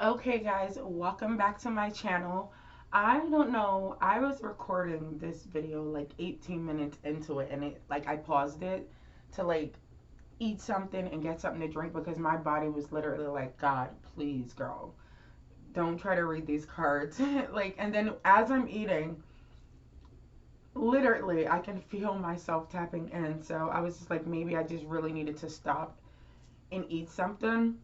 Okay, guys, welcome back to my channel. I don't know, I was recording this video like 18 minutes into it, and I paused it to eat something and get something to drink because my body was literally like, God, please, girl, don't try to read these cards. And then as I'm eating, literally, I can feel myself tapping in. So I was just like, maybe I just really needed to stop and eat something.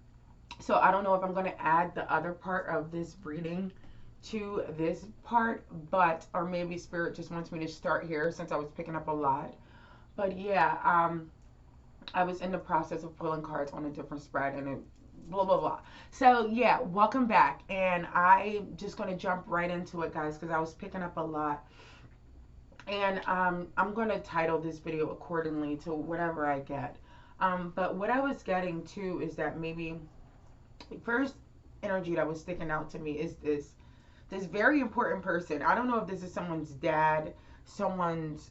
So I don't know if I'm going to add the other part of this reading to this part, but or maybe spirit just wants me to start here since I was picking up a lot. But yeah, I was in the process of pulling cards on a different spread, and it blah blah blah. So yeah, welcome back, and I just going to jump right into it, guys, because I was picking up a lot. And I'm going to title this video accordingly to whatever I get. But what I was getting to is that maybe first energy that was sticking out to me is this very important person. I don't know if this is someone's dad, someone's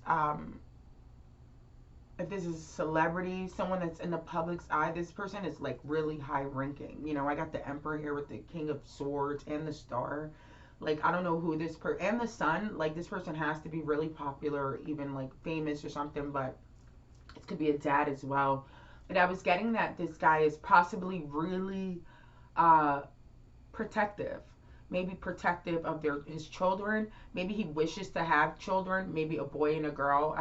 if this is a celebrity, someone that's in the public's eye. This person is like really high ranking. You know, I got the emperor here with the king of swords and the star. Like, I don't know who this person, and the sun. Like, this person has to be really popular or even like famous or something, but it could be a dad as well. But I was getting that this guy is possibly really uh protective, maybe protective of his children. Maybe he wishes to have children, maybe a boy and a girl.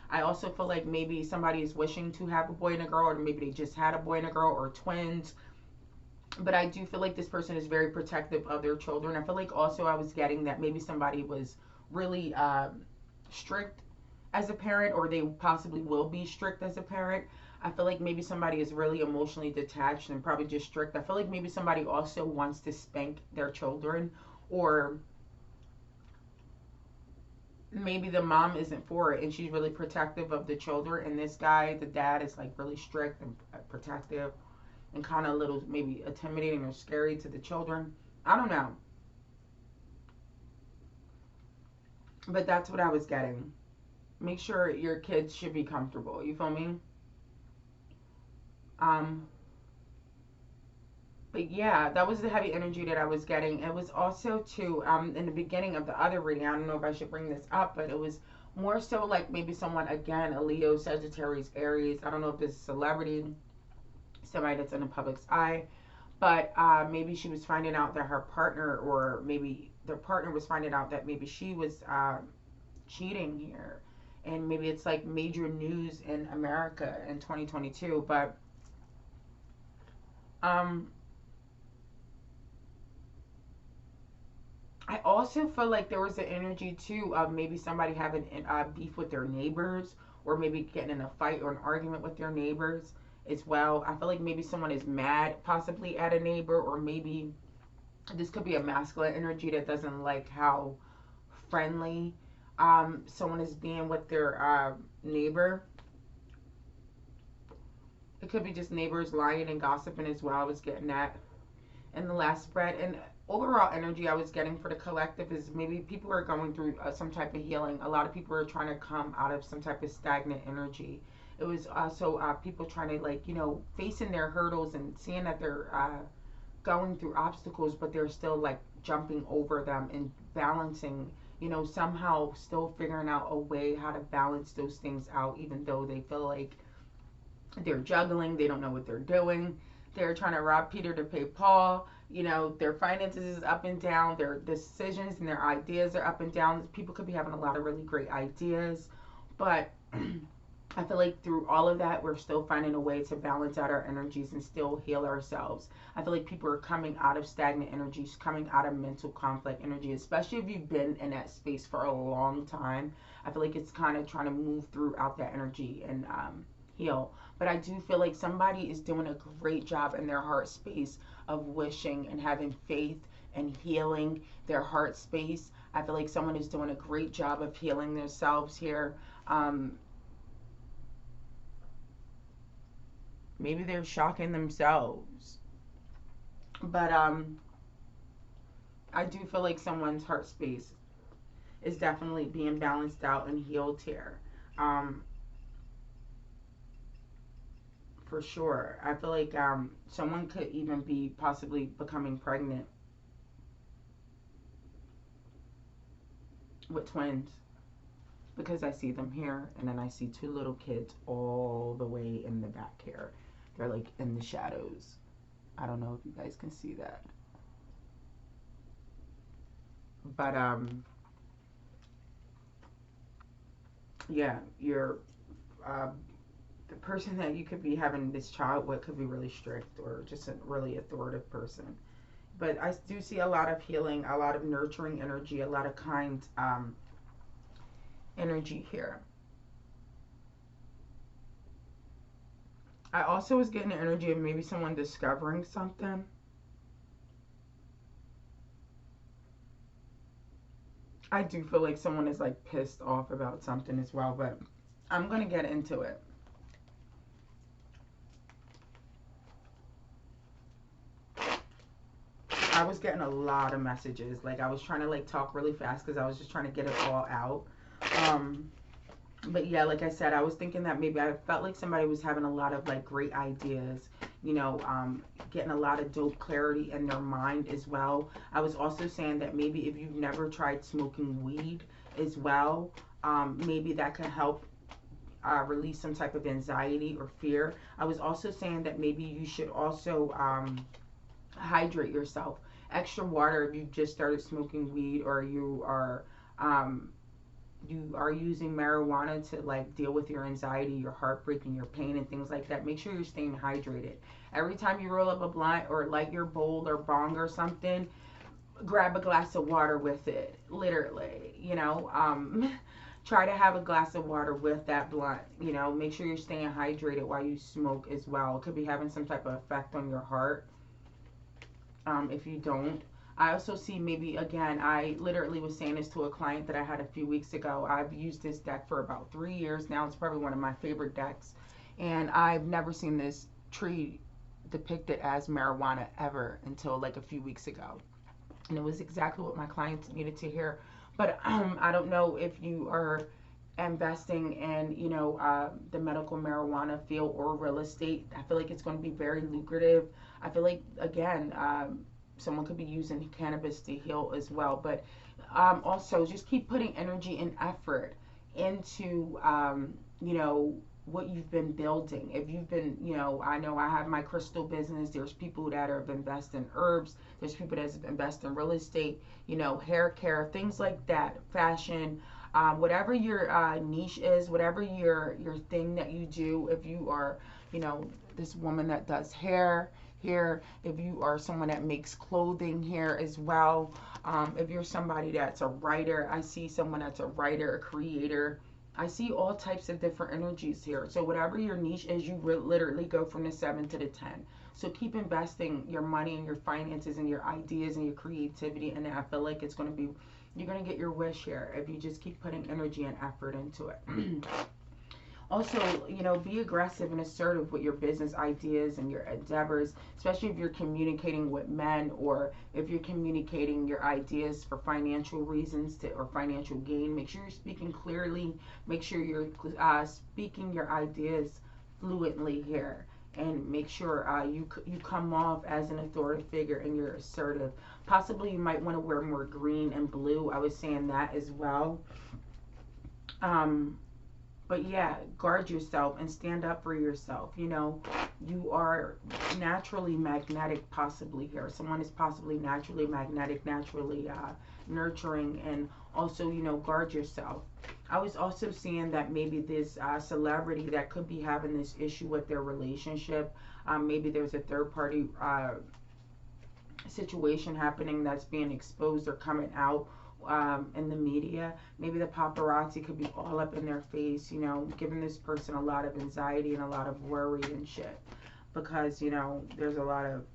I also feel like maybe somebody is wishing to have a boy and a girl, or maybe they just had a boy and a girl, or twins. But I do feel like this person is very protective of their children. I feel like also I was getting that maybe somebody was really strict as a parent, or they possibly will be strict as a parent. I feel like maybe somebody is really emotionally detached and probably just strict. I feel like maybe somebody also wants to spank their children, or maybe the mom isn't for it and she's really protective of the children. And this guy, the dad, is like really strict and protective and kind of a little maybe intimidating or scary to the children. I don't know. But that's what I was getting. Make sure your kids should be comfortable. You feel me? Um, but yeah, that was the heavy energy that I was getting. It was also too in the beginning of the other reading. I don't know if I should bring this up, but it was more so like maybe someone, again, a Leo, Sagittarius, Aries. I don't know if this is a celebrity, somebody that's in the public's eye, but maybe she was finding out that her partner, or maybe their partner was finding out that maybe she was cheating here, and maybe it's like major news in America in 2022. But um I also feel like there was an energy too of maybe somebody having beef with their neighbors, or maybe getting in a fight or an argument with their neighbors as well. I feel like maybe someone is mad possibly at a neighbor, or maybe this could be a masculine energy that doesn't like how friendly someone is being with their neighbor. It could be just neighbors lying and gossiping as well. I was getting that in the last spread. And overall energy I was getting for the collective is maybe people are going through some type of healing. A lot of people are trying to come out of some type of stagnant energy. It was also people trying to, like, facing their hurdles and seeing that they're going through obstacles, but they're still like jumping over them and balancing, somehow still figuring out a way how to balance those things out, even though they feel like they're juggling, they don't know what they're doing. They're trying to rob Peter to pay Paul. Their finances is up and down. Their decisions and their ideas are up and down. People could be having a lot of really great ideas, but I feel like through all of that, we're still finding a way to balance out our energies and still heal ourselves. I feel like people are coming out of stagnant energies, coming out of mental conflict energy, especially if you've been in that space for a long time. I feel like it's kind of trying to move throughout that energy and heal. But I do feel like somebody is doing a great job in their heart space of wishing and having faith and healing their heart space. I feel like someone is doing a great job of healing themselves here. Maybe they're shocking themselves. But I do feel like someone's heart space is definitely being balanced out and healed here. Um, for sure. I feel like someone could even be possibly becoming pregnant with twins, because I see them here, and then I see two little kids all the way in the back here. They're like in the shadows. I don't know if you guys can see that. But yeah, you're uh, the person that you could be having this child with could be really strict or just a really authoritative person. But I do see a lot of healing, a lot of nurturing energy, a lot of kind energy here. I also was getting the energy of maybe someone discovering something. I do feel like someone is like pissed off about something as well, but I'm gonna get into it. I was getting a lot of messages. Like I was trying to like talk really fast because I was just trying to get it all out. Um, but yeah, like I said, I was thinking that maybe I felt like somebody was having a lot of like great ideas, getting a lot of dope clarity in their mind as well. I was also saying that maybe if you've never tried smoking weed as well, maybe that could help release some type of anxiety or fear. I was also saying that maybe you should also hydrate yourself. Extra water if you just started smoking weed, or um, you are using marijuana to like deal with your anxiety, your heartbreak, and your pain and things like that. Make sure you're staying hydrated. Every time you roll up a blunt or light your bowl or bong or something, grab a glass of water with it. Literally, try to have a glass of water with that blunt. Make sure you're staying hydrated while you smoke as well. It could be having some type of effect on your heart if you don't. I also see maybe, again, I literally was saying this to a client that I had a few weeks ago. I've used this deck for about 3 years now. It's probably one of my favorite decks. And I've never seen this tree depicted as marijuana ever until like a few weeks ago. And it was exactly what my clients needed to hear. But I don't know if you are investing in, the medical marijuana field or real estate. I feel like it's going to be very lucrative. I feel like, again, someone could be using cannabis to heal as well. But also just keep putting energy and effort into, what you've been building. If you've been, I know I have my crystal business. There's people that are investing in herbs. There's people that invest in real estate, hair care, things like that, fashion. Whatever your niche is, whatever your thing that you do, if you are, this woman that does hair here, if you are someone that makes clothing here as well, if you're somebody that's a writer, I see someone that's a writer, a creator. I see all types of different energies here. So whatever your niche is, you literally go from the 7 to the 10. So keep investing your money and your finances and your ideas and your creativity, and I feel like it's going to be, you're going to get your wish here if you just keep putting energy and effort into it. Also, be aggressive and assertive with your business ideas and your endeavors, especially if you're communicating with men, or if you're communicating your ideas for financial reasons or financial gain. Make sure you're speaking clearly. Make sure you're speaking your ideas fluently here. And make sure you come off as an authoritative figure and you're assertive. Possibly you might want to wear more green and blue. I was saying that as well. But yeah, guard yourself and stand up for yourself. You are naturally magnetic, possibly here. Someone is possibly naturally magnetic, naturally nurturing, and also, guard yourself. I was also seeing that maybe this celebrity that could be having this issue with their relationship, maybe there's a third party situation happening that's being exposed or coming out in the media. Maybe the paparazzi could be all up in their face, giving this person a lot of anxiety and a lot of worry and shit, because there's a lot of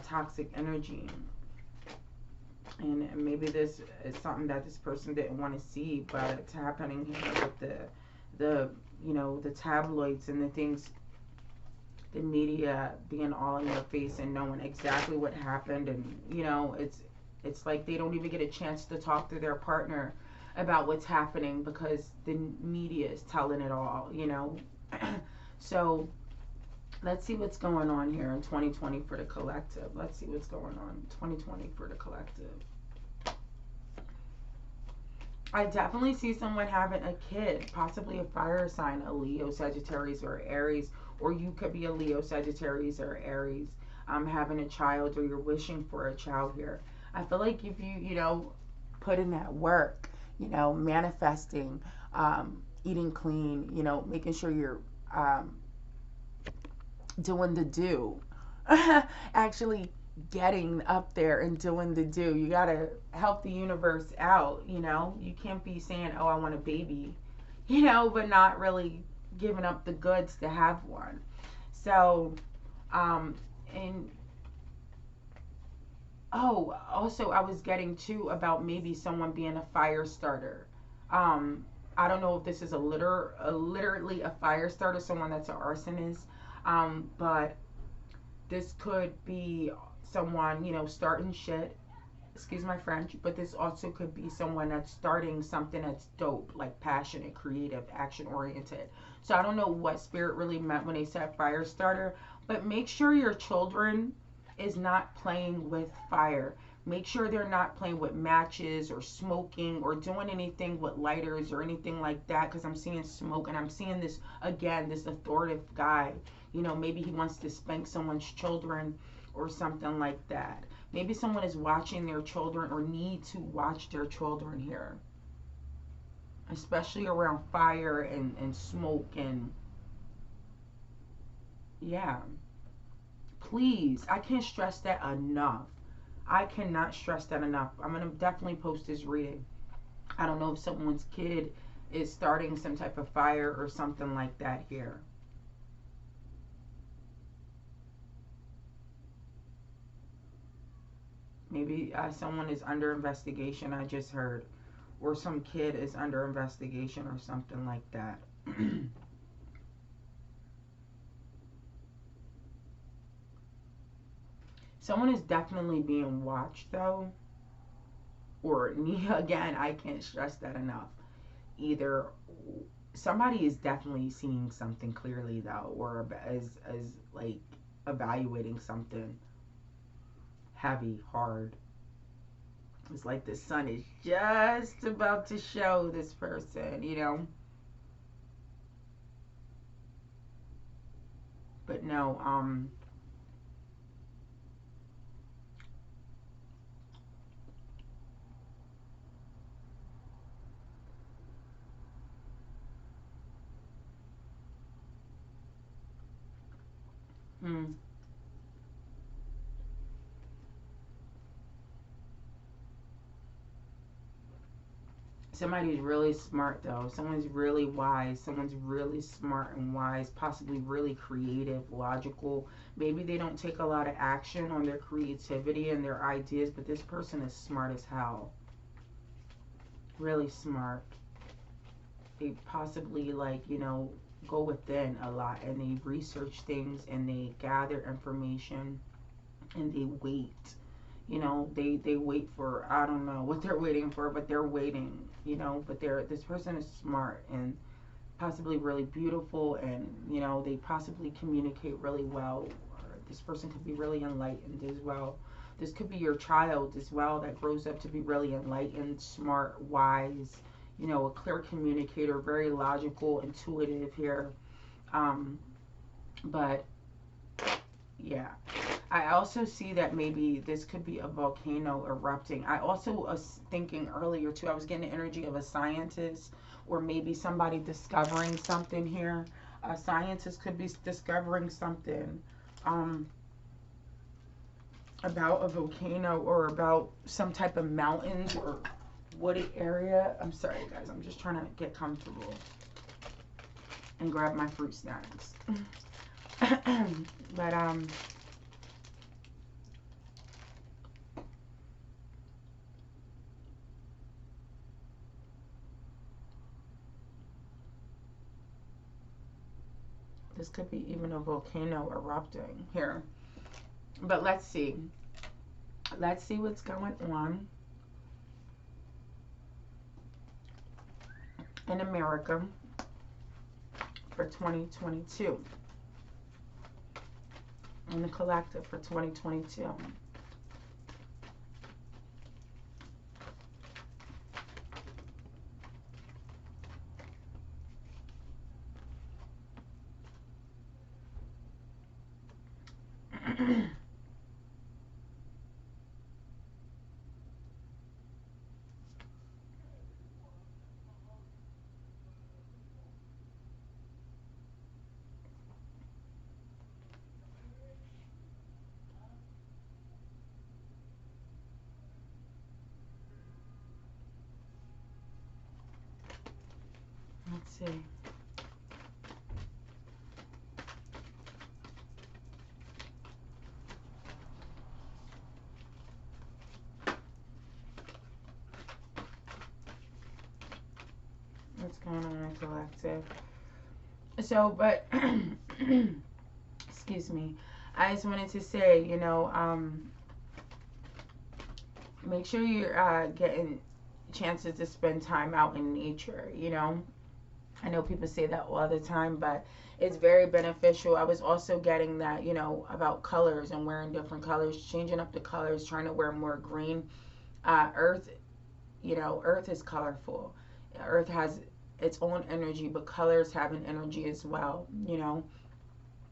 toxic energy, and maybe this is something that this person didn't want to see, but it's happening here with the tabloids and the things, the media being all in their face and knowing exactly what happened, and it's like they don't even get a chance to talk to their partner about what's happening because the media is telling it all. So Let's see what's going on here in 2020 for the collective. Let's see what's going on in 2020 for the collective. I definitely see someone having a kid, possibly a fire sign, a Leo, Sagittarius, or Aries, or you could be a Leo, Sagittarius, or Aries, having a child, or you're wishing for a child here. I feel like if you put in that work, manifesting, eating clean, making sure you're doing the do, actually getting up there and doing the do. You gotta help the universe out. You can't be saying, oh, I want a baby, but not really giving up the goods to have one. So and oh, also I was getting too about maybe someone being a fire starter. I don't know if this is literally a fire starter, someone that's an arsonist, but this could be someone, starting shit. Excuse my French, but this also could be someone that's starting something that's dope, like passionate, creative, action oriented. So I don't know what spirit really meant when they said fire starter, but make sure your children is not playing with fire. Make sure they're not playing with matches or smoking or doing anything with lighters or anything like that, because I'm seeing smoke and I'm seeing this again, this authoritative guy. Maybe he wants to spank someone's children or something like that. Maybe someone is watching their children or need to watch their children here, especially around fire and smoke. And yeah, please, I can't stress that enough. I cannot stress that enough. I'm going to definitely post this reading. I don't know if someone's kid is starting some type of fire or something like that here. Maybe someone is under investigation, I just heard. Or some kid is under investigation or something like that. Someone is definitely being watched, though. Or, again, I can't stress that enough. Either somebody is definitely seeing something clearly, though, or as like evaluating something heavy, hard. It's like the sun is just about to show this person. But no, hmm. Somebody's really smart, though. Someone's really wise. Someone's really smart and wise, possibly really creative, logical. Maybe they don't take a lot of action on their creativity and their ideas, but this person is smart as hell. Really smart. They possibly, like, go within a lot and they research things and they gather information and they wait. They wait for, I don't know what they're waiting for, but they're waiting. But this person is smart and possibly really beautiful, and they possibly communicate really well. Or this person could be really enlightened as well. This could be your child as well that grows up to be really enlightened, smart, wise, a clear communicator, very logical, intuitive here. But yeah, I also see that maybe this could be a volcano erupting. I also was thinking earlier too, I was getting the energy of a scientist or maybe somebody discovering something here. A scientist could be discovering something about a volcano or about some type of mountains or wooded area. I'm sorry, guys. I'm just trying to get comfortable and grab my fruit snacks. But this could be even a volcano erupting here. But let's see. Let's see what's going on in America for 2022. on the collective for 2022. Let's see. What's going on in the collective? So, but excuse me. I just wanted to say, make sure you're getting chances to spend time out in nature. I know people say that all the time, but it's very beneficial. I was also getting that, about colors and wearing different colors, changing up the colors, trying to wear more green. Earth, Earth is colorful. Earth has its own energy, but colors have an energy as well.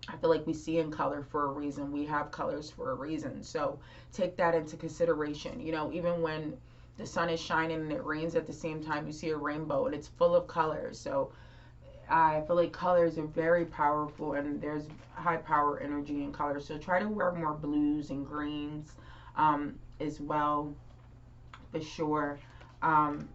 I feel like we see in color for a reason. We have colors for a reason. So take that into consideration. Even when the sun is shining and it rains at the same time, you see a rainbow and it's full of colors. So I feel like colors are very powerful, and there's high power energy in colors. So try to wear more blues and greens as well, for sure. Um,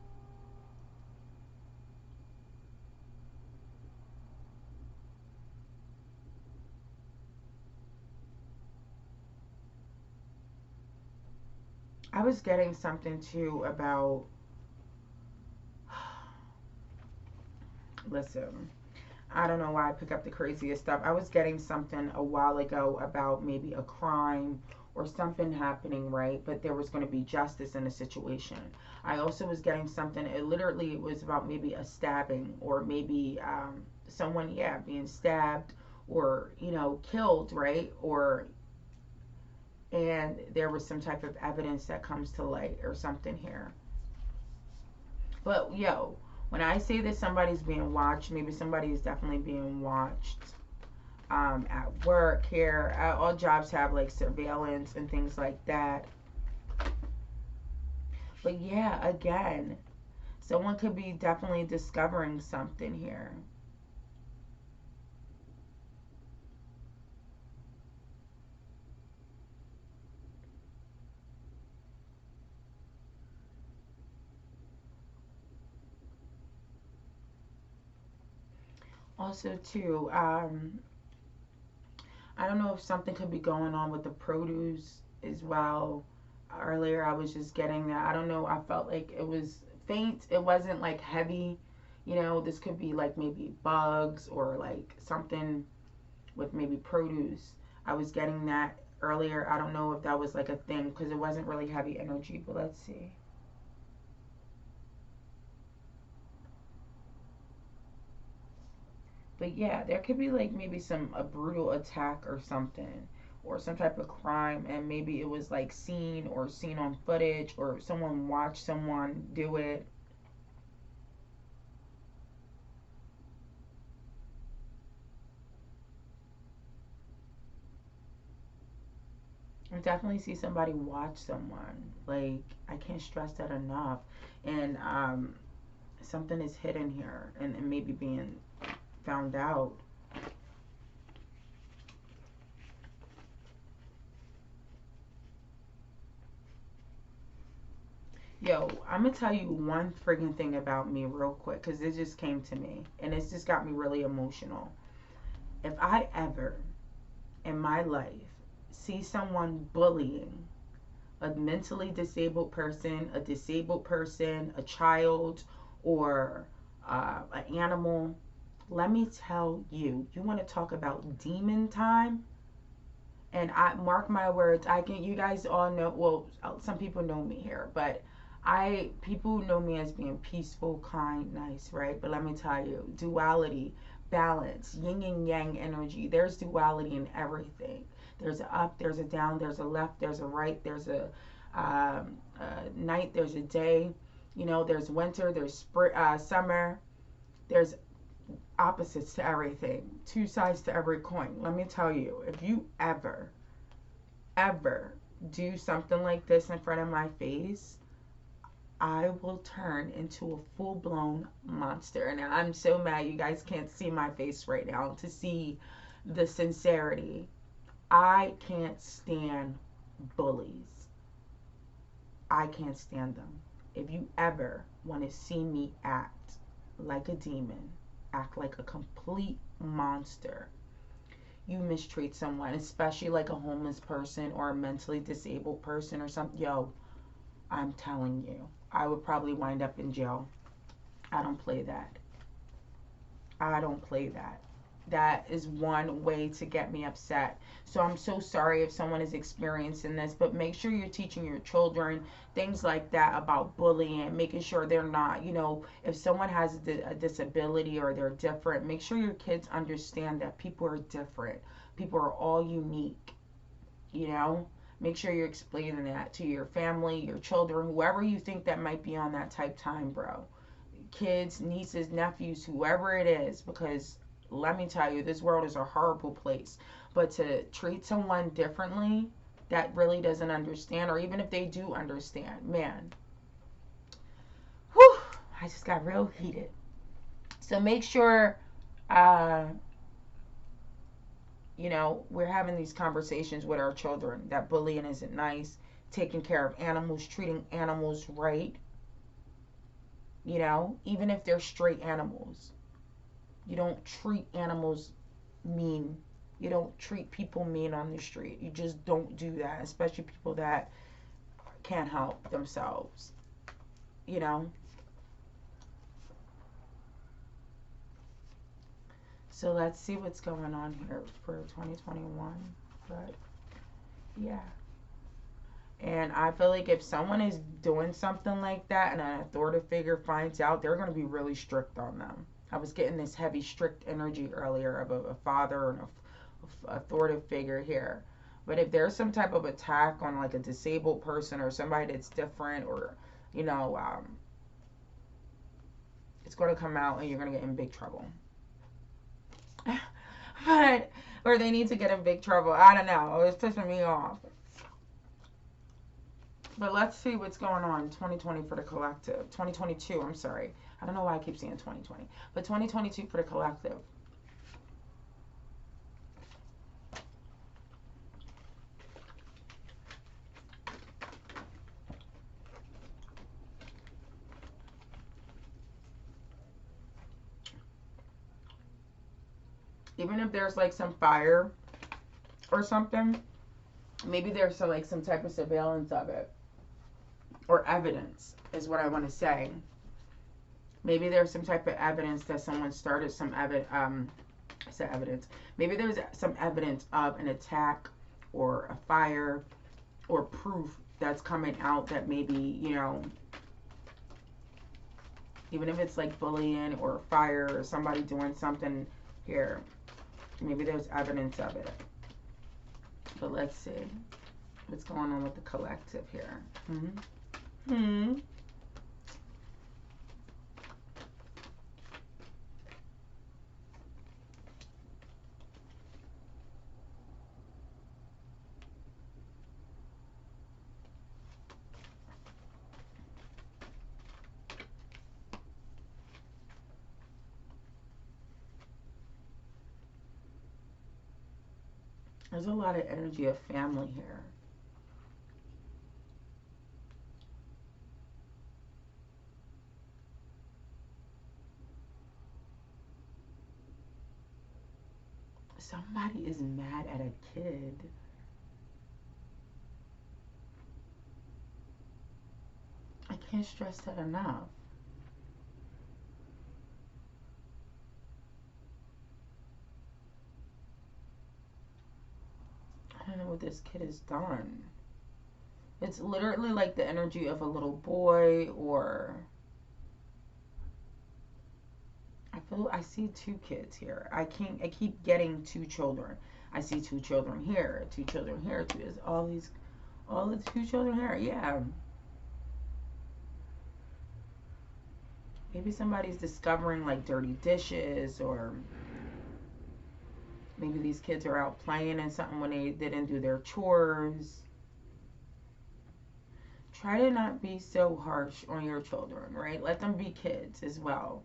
I was getting something too about, listen, I don't know why I pick up the craziest stuff. I was getting something a while ago about maybe a crime or something happening, right? But there was going to be justice in the situation. I also was getting something, it literally was about maybe a stabbing, or maybe someone, yeah, being stabbed or, killed, right? And there was some type of evidence that comes to light or something here. But yo, when I say that somebody's being watched, maybe somebody is definitely being watched. At work here, all jobs have like surveillance and things like that. But yeah, again, someone could be definitely discovering something here. Also, too, I don't know if something could be going on with the produce as well. Earlier, I was just getting that. I don't know. I felt like it was faint. It wasn't like heavy. This could be like maybe bugs or like something with maybe produce. I was getting that earlier. I don't know if that was like a thing because it wasn't really heavy energy, but let's see. But yeah, there could be like maybe a brutal attack or something, or some type of crime, and maybe it was like seen on footage, or someone watched someone do it. I definitely see somebody watch someone. Like, I can't stress that enough. And something is hidden here, and maybe being found out. Yo, I'm gonna tell you one friggin' thing about me real quick, because it just came to me, and it's just got me really emotional. If I ever in my life see someone bullying a mentally disabled person, a child, or an animal, let me tell you, you want to talk about demon time? And I mark my words, I can, you guys all know, well, some people know me here, but people know me as being peaceful, kind, nice, right? But let me tell you, duality, balance, yin and yang energy, there's duality in everything. There's a up, there's a down, there's a left, there's a right, there's a night, there's a day. You know, there's winter, there's spring, summer. There's opposites to everything, two sides to every coin. Let me tell you, if you ever do something like this in front of my face, I will turn into a full blown monster. And I'm so mad you guys can't see my face right now to see the sincerity. I can't stand bullies. I can't stand them. If you ever want to see me act like a demon, act like a complete monster, you mistreat someone, especially like a homeless person or a mentally disabled person or something, yo, I'm telling you, I would probably wind up in jail. I don't play that. I don't play that. That is one way to get me upset. So I'm so sorry if someone is experiencing this, but make sure you're teaching your children things like that about bullying, making sure they're not, you know, if someone has a disability or they're different, make sure your kids understand that people are different. People are all unique, you know? Make sure you're explaining that to your family, your children, whoever you think that might be on that type time, bro. Kids, nieces, nephews, whoever it is, because let me tell you, this world is a horrible place. But to treat someone differently that really doesn't understand, or even if they do understand, man, whew, I just got real heated. So make sure, you know, we're having these conversations with our children that bullying isn't nice, taking care of animals, treating animals right, you know, even if they're stray animals. You don't treat animals mean. You don't treat people mean on the street. You just don't do that, especially people that can't help themselves, you know. So let's see what's going on here for 2021. But yeah. And I feel like if someone is doing something like that and an authoritative figure finds out, they're going to be really strict on them. I was getting this heavy, strict energy earlier of a father and a authoritative figure here. But if there's some type of attack on like a disabled person or somebody that's different, or, you know, it's going to come out and you're going to get in big trouble. But, or they need to get in big trouble. I don't know. It's pissing me off. But let's see what's going on 2020 for the collective. 2022, I'm sorry. I don't know why I keep saying 2020. But 2022 for the collective. Even if there's like some fire or something, maybe there's some, like some type of surveillance of it. Or evidence is what I want to say. Maybe there's some type of evidence that someone started some evidence. Maybe there's some evidence of an attack or a fire or proof that's coming out that maybe, you know, even if it's like bullying or fire or somebody doing something here, maybe there's evidence of it. But let's see what's going on with the collective here. There's a lot of energy of family here. Somebody is mad at a kid. I can't stress that enough. I don't know what this kid has done. It's literally like the energy of a little boy, or I see two kids here. I keep getting two children. I see two children here, two children here, two, all the two children here. Yeah. Maybe somebody's discovering like dirty dishes, or maybe these kids are out playing and something when they didn't do their chores. Try to not be so harsh on your children, right? Let them be kids as well.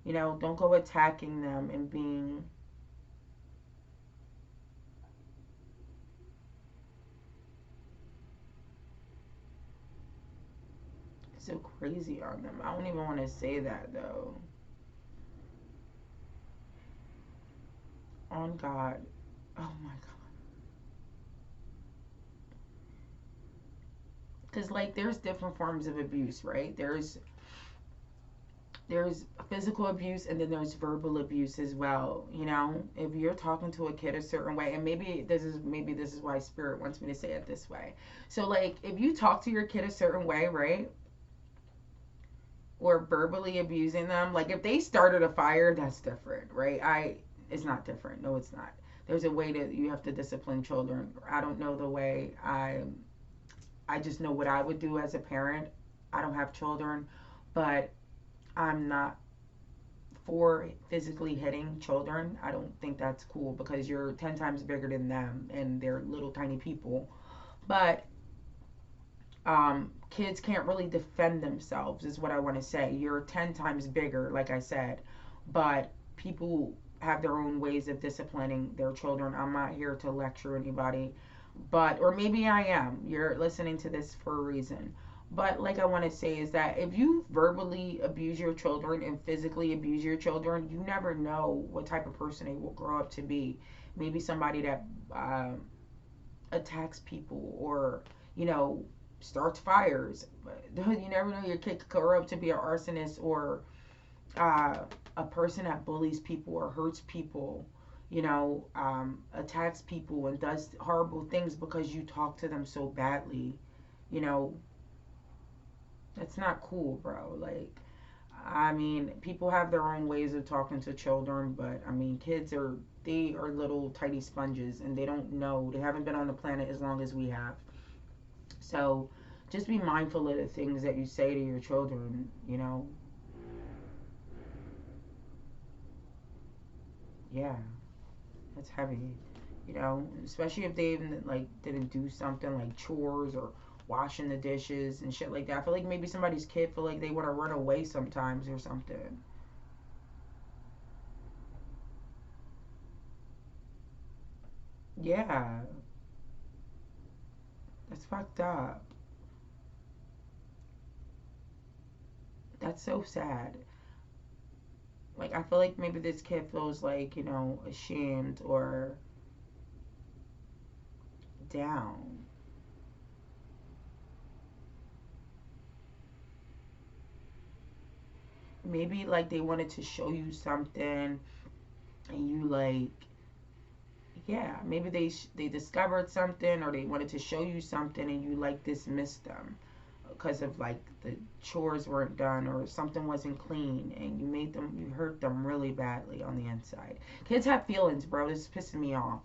You know, don't go attacking them and being so crazy on them. I don't even want to say that though. On God. Oh my God. Because like there's different forms of abuse, right? There's physical abuse, and then there's verbal abuse as well. You know, if you're talking to a kid a certain way, and maybe this is why spirit wants me to say it this way. So like if you talk to your kid a certain way, right? Or verbally abusing them, like if they started a fire, that's different, right? It's not different. No, it's not. There's a way that you have to discipline children. I don't know the way. I just know what I would do as a parent. I don't have children, but I'm not for physically hitting children. I don't think that's cool because you're 10 times bigger than them and they're little tiny people. But kids can't really defend themselves, is what I want to say. You're 10 times bigger, like I said, but people have their own ways of disciplining their children. I'm not here to lecture anybody, but, or maybe I am. You're listening to this for a reason. But like I want to say is that if you verbally abuse your children and physically abuse your children, you never know what type of person they will grow up to be. Maybe somebody that attacks people, or, you know, starts fires. You never know, your kid could grow up to be an arsonist, or a person that bullies people or hurts people, you know, attacks people and does horrible things because you talk to them so badly. You know, that's not cool, bro. Like, I mean, people have their own ways of talking to children, but I mean, they are little tiny sponges, and they don't know. They haven't been on the planet as long as we have. So just be mindful of the things that you say to your children, you know. Yeah, that's heavy, you know, especially if they even like didn't do something like chores or washing the dishes and shit like that. I feel like maybe somebody's kid feel like they want to run away sometimes or something. Yeah, that's fucked up. That's so sad. Like, I feel like maybe this kid feels like, you know, ashamed or down. Maybe like they wanted to show you something, and you like, yeah, maybe they discovered something, or they wanted to show you something, and you like dismissed them because of like the chores weren't done or something wasn't clean, and you hurt them really badly on the inside. Kids have feelings, bro. This is pissing me off.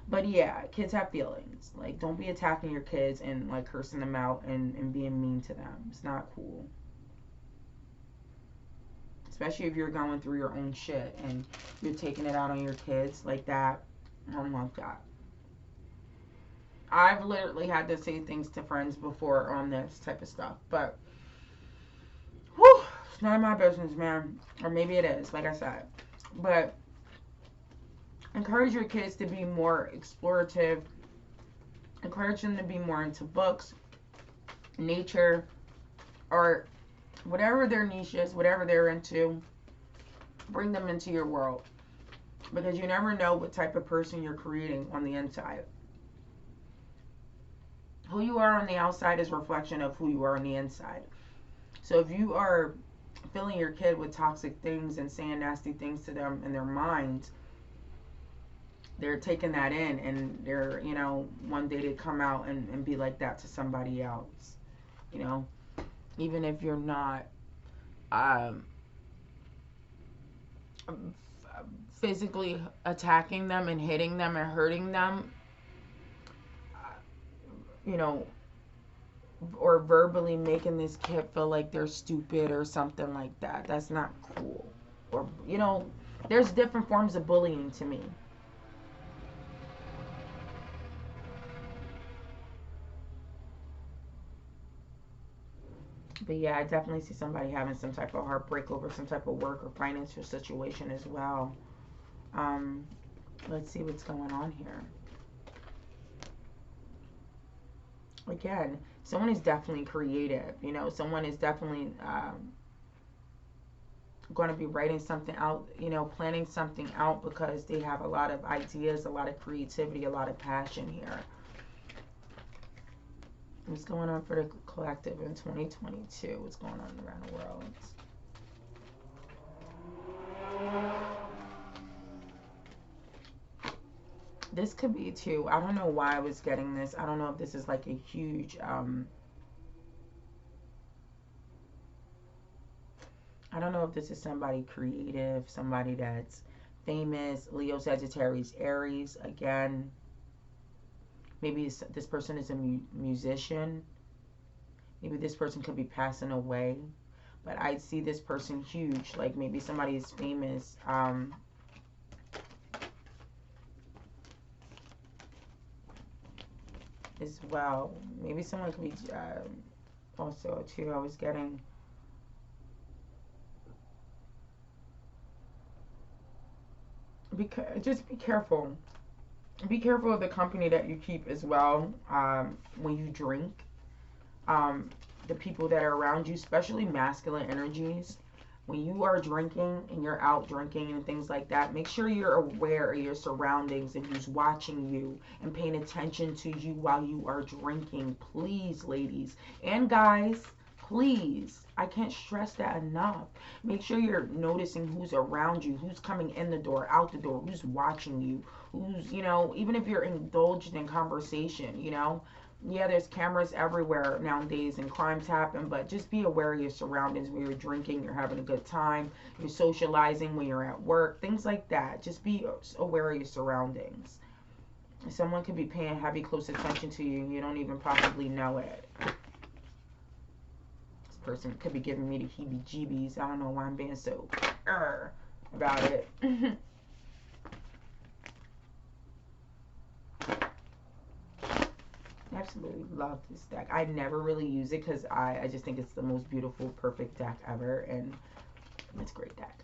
But yeah, kids have feelings. Like, don't be attacking your kids and like cursing them out and being mean to them. It's not cool. Especially if you're going through your own shit and you're taking it out on your kids like that. Oh my God. I've literally had to say things to friends before on this type of stuff. But, whew, it's none of my business, man. Or maybe it is, like I said. But encourage your kids to be more explorative. Encourage them to be more into books, nature, art, whatever their niche is, whatever they're into. Bring them into your world. Because you never know what type of person you're creating on the inside. Who you are on the outside is a reflection of who you are on the inside. So if you are filling your kid with toxic things and saying nasty things to them in their minds, they're taking that in, and they're, you know, one day they come out and be like that to somebody else, you know, even if you're not um physically attacking them and hitting them and hurting them, you know, or verbally making this kid feel like they're stupid or something like that. That's not cool. Or, there's different forms of bullying to me. But yeah, I definitely see somebody having some type of heartbreak over some type of work or financial situation as well. Um, let's see what's going on here. Again, someone is definitely creative. Someone is definitely going to be writing something out, planning something out because they have a lot of ideas, a lot of creativity, a lot of passion here. What's going on for the collective in 2022? What's going on around the world? This could be too. I don't know why I was getting this. I don't know if this is like a huge I don't know if this is somebody creative, somebody that's famous. Leo, Sagittarius, Aries. Again, maybe this person is a musician. Maybe this person could be passing away. But I see this person huge. Like maybe somebody is famous. As well. Maybe someone could be also too. I was getting. Just be careful. Be careful of the company that you keep as well. When you drink, the people that are around you, especially masculine energies. When you are drinking and you're out drinking and things like that, make sure you're aware of your surroundings and who's watching you and paying attention to you while you are drinking. Please, ladies and guys, please. I can't stress that enough. Make sure you're noticing who's around you, who's coming in the door, out the door, who's watching you, who's, even if you're indulged in conversation, yeah, there's cameras everywhere nowadays and crimes happen, but just be aware of your surroundings when you're drinking, you're having a good time, you're socializing when you're at work, things like that. Just be aware of your surroundings. Someone could be paying heavy, close attention to you and you don't even probably know it. This person could be giving me the heebie-jeebies. I don't know why I'm being so about it. Absolutely love this deck. I never really use it because I just think it's the most beautiful, perfect deck ever, and it's a great deck.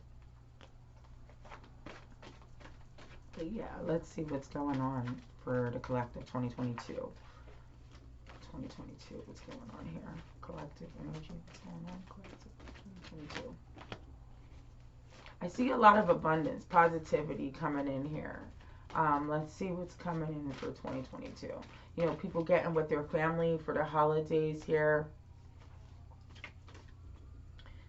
But yeah, let's see what's going on for the collective 2022. 2022, what's going on here? Collective energy, what's going on? Collective 2022. I see a lot of abundance, positivity coming in here. Let's see what's coming in for 2022. People getting with their family for the holidays here.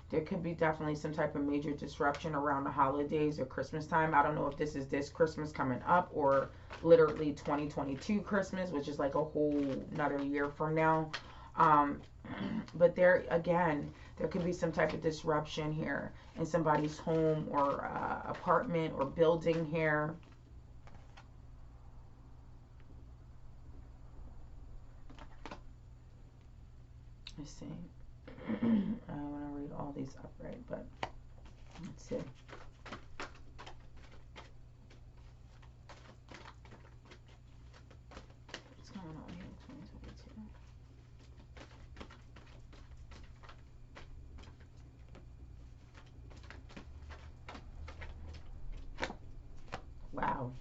There could be definitely some type of major disruption around the holidays or Christmas time. I don't know if this is this Christmas coming up or literally 2022 Christmas, which is like a whole another year from now. But there, again, there could be some type of disruption here in somebody's home or apartment or building here. Let's see. I want to read all these upright, but let's see. What's going on here in 2022? Wow.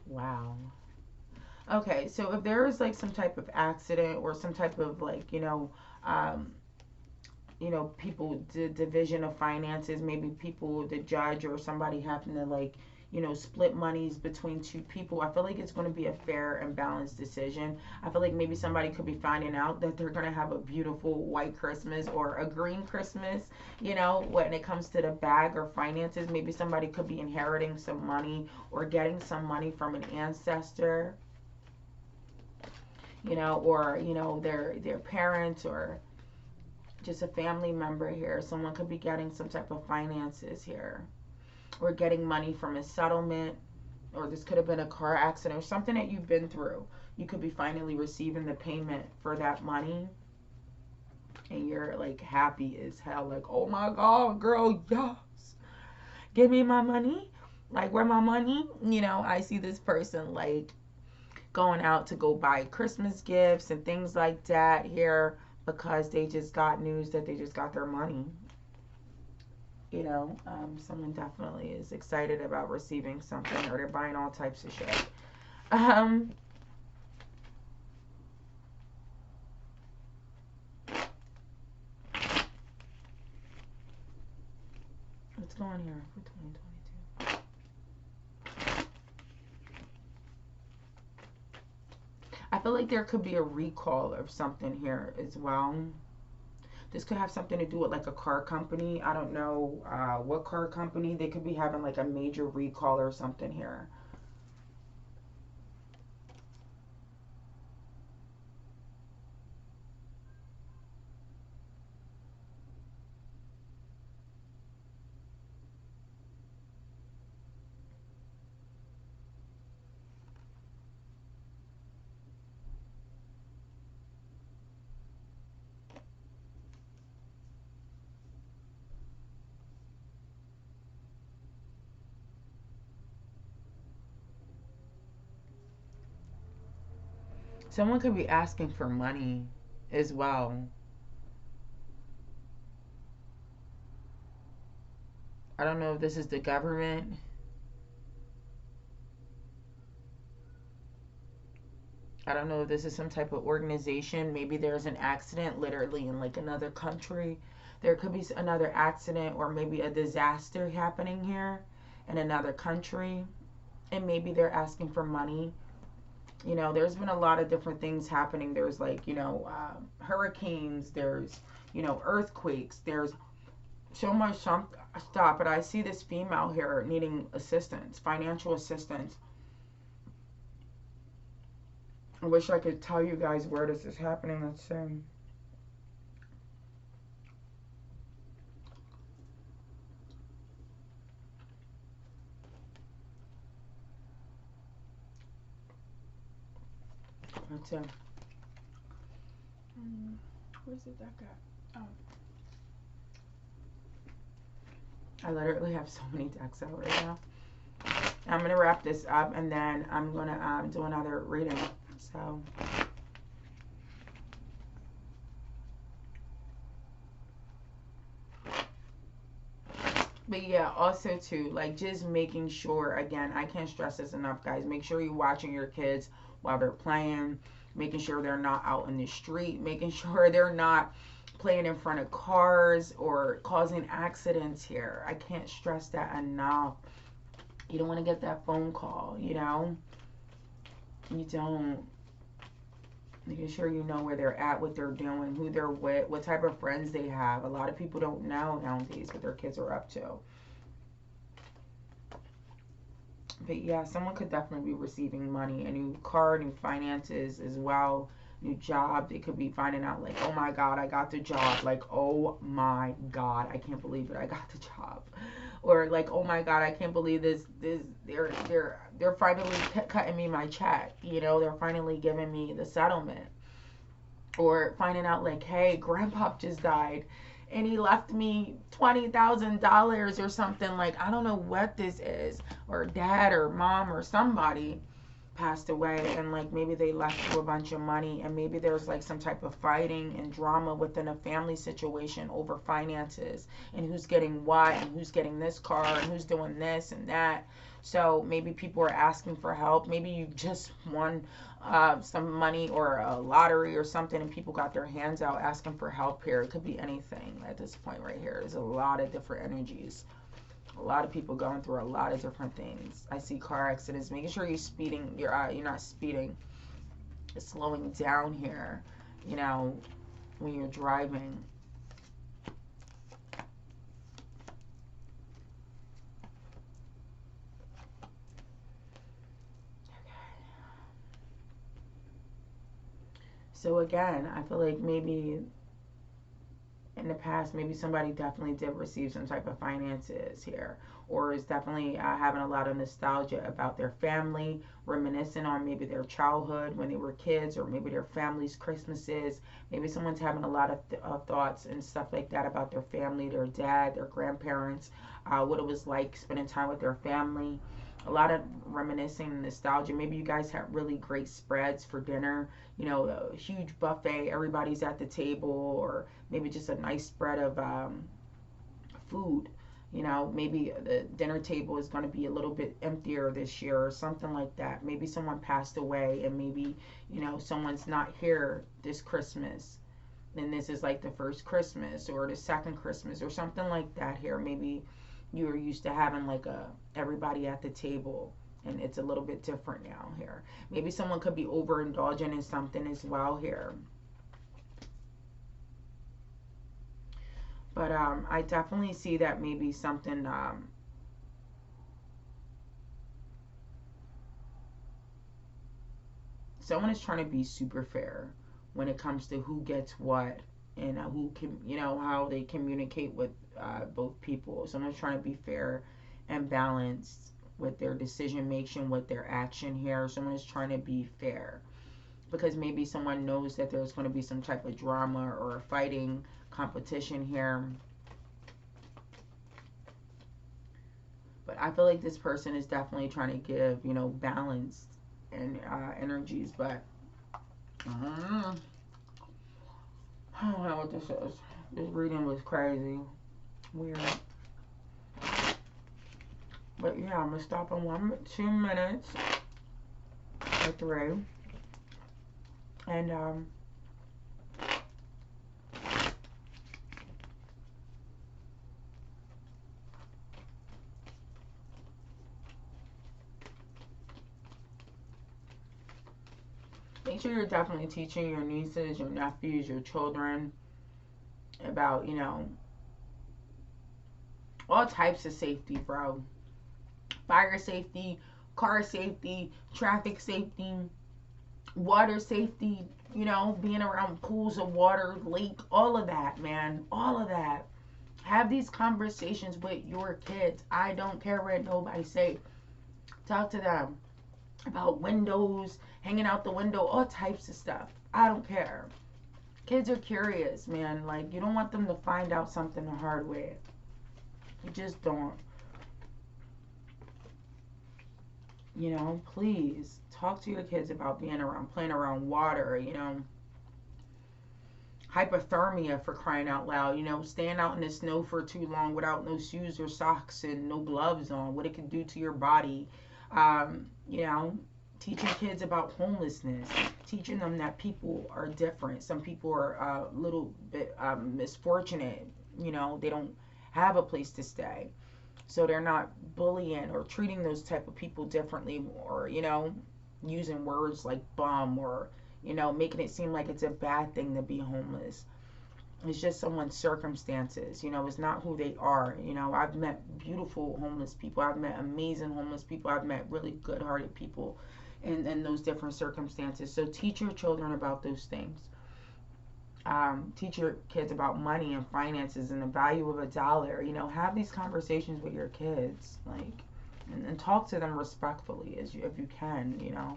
Wow. Okay, so if there is like some type of accident or some type of like, people, the division of finances, maybe people, the judge or somebody having to like, split monies between two people. I feel like it's going to be a fair and balanced decision. I feel like maybe somebody could be finding out that they're going to have a beautiful white Christmas or a green Christmas, when it comes to the bag or finances. Maybe somebody could be inheriting some money or getting some money from an ancestor, or, their parents or Just a family member here. Someone could be getting some type of finances here, or getting money from a settlement, or this could have been a car accident or something that you've been through. You could be finally receiving the payment for that money, and you're like happy as hell, like, oh my god, girl, yes, give me my money. Like, where my money? I see this person like going out to go buy Christmas gifts and things like that here, because they just got news that they just got their money. Someone definitely is excited about receiving something, or they're buying all types of shit. Um, what's going here for 2022? I feel like there could be a recall of something here as well. This could have something to do with like a car company. I don't know what car company. They could be having like a major recall or something here. Someone could be asking for money as well. I don't know if this is the government. I don't know if this is some type of organization. Maybe there's an accident literally in like another country. There could be another accident, or maybe a disaster happening here in another country. And maybe they're asking for money. There's been a lot of different things happening. There's like, hurricanes, there's, earthquakes, there's so much stuff. But I see this female here needing assistance, financial assistance. I wish I could tell you guys where this is happening. Let's see. Let's see. Where's the deck at? Oh. I literally have so many decks out right now. I'm going to wrap this up, and then I'm going to do another reading. So, but yeah, also too, like, just making sure, again, I can't stress this enough, guys. Make sure you're watching your kids while they're playing, making sure they're not out in the street, making sure they're not playing in front of cars or causing accidents here. I can't stress that enough. You don't want to get that phone call, you don't. Making sure you know where they're at, what they're doing, who they're with, what type of friends they have. A lot of people don't know nowadays what their kids are up to. But yeah, someone could definitely be receiving money, a new car, new finances as well, new job. They could be finding out like, oh my god, I got the job. Like, oh my god, I can't believe it, I got the job. Or like, oh my god, I can't believe this they're finally cutting me my check. They're finally giving me the settlement. Or finding out like, hey, grandpa just died and he left me $20,000 or something. Like, I don't know what this is. Or dad or mom or somebody passed away, and like maybe they left you a bunch of money, and maybe there's like some type of fighting and drama within a family situation over finances, and who's getting what, and who's getting this car, and who's doing this and that. So maybe people are asking for help. Maybe you just won some money or a lottery or something, and people got their hands out asking for help here. It could be anything at this point right here. There's a lot of different energies. A lot of people going through a lot of different things. I see car accidents. Making sure you're speeding. You're not speeding. Slowing down here. When you're driving. So again, I feel like maybe in the past, maybe somebody definitely did receive some type of finances here, or is definitely having a lot of nostalgia about their family, reminiscing on maybe their childhood when they were kids, or maybe their family's Christmases. Maybe someone's having a lot of thoughts and stuff like that about their family, their dad, their grandparents, what it was like spending time with their family. A lot of reminiscing and nostalgia. Maybe you guys had really great spreads for dinner, a huge buffet, everybody's at the table, or maybe just a nice spread of food. Maybe the dinner table is going to be a little bit emptier this year or something like that. Maybe someone passed away, and maybe, someone's not here this Christmas. And this is like the first Christmas or the second Christmas or something like that here. Maybe you were used to having like everybody at the table, and it's a little bit different now here. Maybe someone could be overindulging in something as well here. But I definitely see that maybe something, someone is trying to be super fair when it comes to who gets what, and who can, how they communicate with both people. Someone's trying to be fair and balanced with their decision making, with their action here. Someone is trying to be fair because maybe someone knows that there's going to be some type of drama or fighting competition here. But I feel like this person is definitely trying to give, balanced and energies. But I don't know what this is. This reading was crazy, weird. But yeah, I'm gonna stop in 2 minutes or 3, and make sure you're definitely teaching your nieces, your nephews, your children about, all types of safety, bro. Fire safety, car safety, traffic safety, water safety, being around pools of water, lake, all of that, man. All of that. Have these conversations with your kids. I don't care what nobody say. Talk to them about windows, hanging out the window, all types of stuff. I don't care. Kids are curious, man. Like, you don't want them to find out something the hard way. You just don't. Please talk to your kids about being around, playing around water, hypothermia, for crying out loud, staying out in the snow for too long without no shoes or socks and no gloves on, what it can do to your body. Teaching kids about homelessness, teaching them that people are different. Some people are a little bit misfortunate, they don't have a place to stay. So they're not bullying or treating those type of people differently, or, using words like bum, or, making it seem like it's a bad thing to be homeless. It's just someone's circumstances, it's not who they are. I've met beautiful homeless people. I've met amazing homeless people. I've met really good hearted people in those different circumstances. So teach your children about those things. Teach your kids about money and finances and the value of a dollar. Have these conversations with your kids, like, and talk to them respectfully if you can. The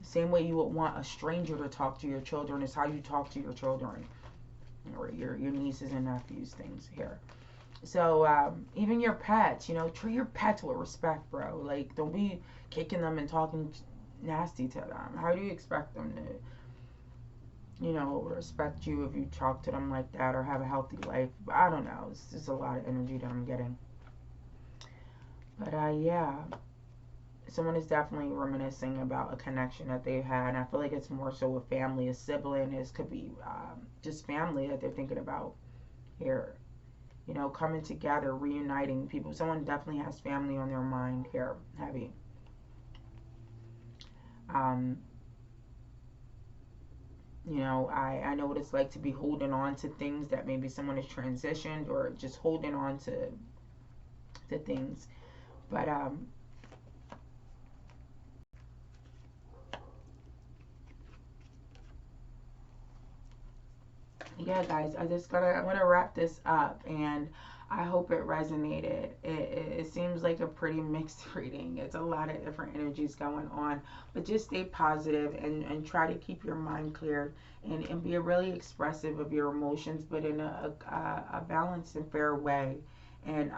same way you would want a stranger to talk to your children is how you talk to your children, or your nieces and nephews, things here. So even your pets, treat your pets with respect, bro. Like, don't be kicking them and talking nasty to them. How do you expect them to, respect you if you talk to them like that, or have a healthy life? I don't know. It's just a lot of energy that I'm getting. But yeah, someone is definitely reminiscing about a connection that they've had. And I feel like it's more so a family, a sibling. It could be just family that they're thinking about here. Coming together, reuniting people. Someone definitely has family on their mind here, heavy. I know what it's like to be holding on to things that maybe someone has transitioned, or just holding on to things. But yeah, guys, I'm gonna wrap this up, and I hope it resonated. It seems like a pretty mixed reading. It's a lot of different energies going on, but just stay positive and try to keep your mind clear, and be really expressive of your emotions, but in a balanced and fair way, and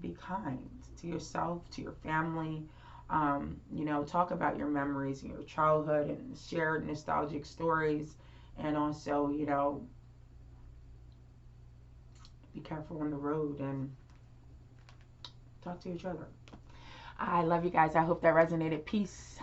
be kind to yourself, to your family. You know, talk about your memories and your childhood and share nostalgic stories, and also, you know, be careful on the road and talk to each other. I love you guys. I hope that resonated. Peace.